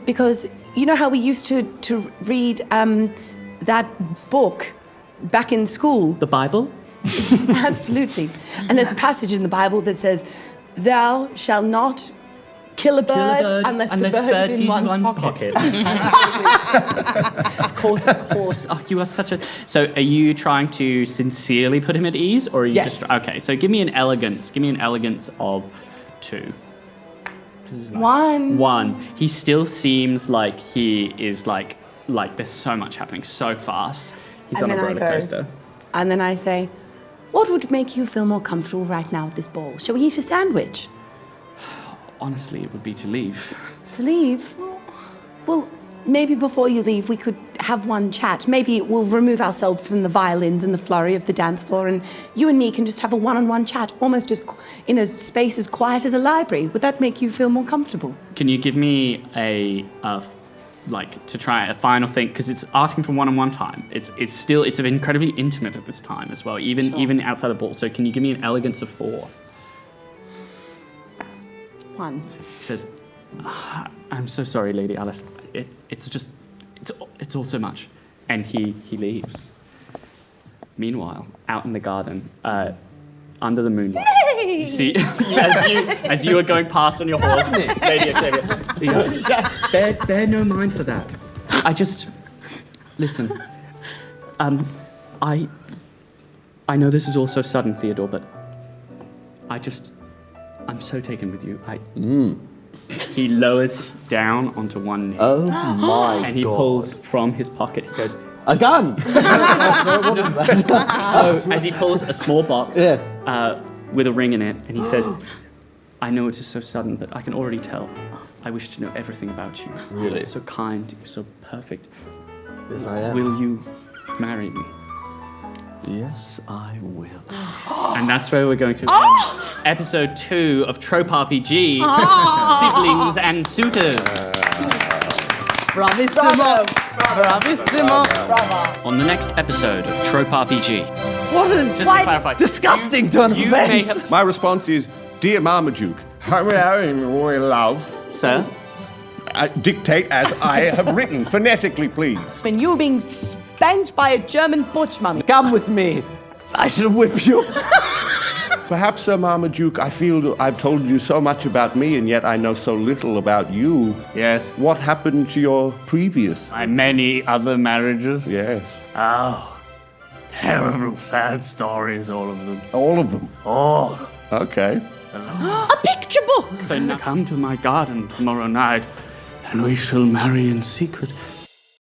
Because you know how we used to read that book back in school? The Bible? Absolutely. And there's a passage in the Bible that says, "Thou shalt not kill a bird, unless the bird is in one's pocket." Of course. Oh, you are such a... So are you trying to sincerely put him at ease, or are you Yes. just... Okay, so give me an elegance. Give me an elegance of 2. This is nice. 1. 1. He still seems like he is like there's so much happening so fast. He's And on a then I roller go- coaster. And then I say, "What would make you feel more comfortable right now at this ball? Shall we eat a sandwich?" Honestly, it would be to leave. To leave? Well, maybe before you leave, we could have one chat. Maybe we'll remove ourselves from the violins and the flurry of the dance floor, and you and me can just have a one-on-one chat, almost as in a space as quiet as a library. Would that make you feel more comfortable? Can you give me to try a final thing, because it's asking for one-on-one time. It's incredibly intimate at this time as well, even outside the ball. So can you give me an elegance of 4? 1. He says, "I'm so sorry, Lady Alice. It's all so much," and he leaves. Meanwhile, out in the garden, under the moonlight, you see as you are going past on your horse, Lady Octavia. He goes, bear no mind for that. Listen. I know this is all so sudden, Theodore, but I'm so taken with you. He lowers down onto one knee. Oh my And he God. pulls from his pocket, he goes, A gun! Sorry, what is that? as he pulls a small box Yes. with a ring in it, and he says, "I know it is so sudden, but I can already tell. I wish to know everything about you. Really? You're so kind, you're so perfect. Yes, I am. Will you marry me?" Yes, I will. And that's where we're going to episode 2 of Trope RPG, Siblings and Suitors. Bravissimo. Bravissimo. On the next episode of Trope RPG. What a Just to clarify. disgusting turn of You may events! have... My response is, "Dear Marmaduke, I'm having royal love. Sir? Dictate as I have written, phonetically, please." When you were being spanked by a German butch mummy. Come with me. I shall whip you. Perhaps, Sir Marmaduke, I feel I've told you so much about me, and yet I know so little about you. Yes. What happened to your previous? My many other marriages. Yes. Oh, terrible, sad stories, all of them. All of them. Oh, Okay. A picture book. So now come to my garden tomorrow night, and we shall marry in secret.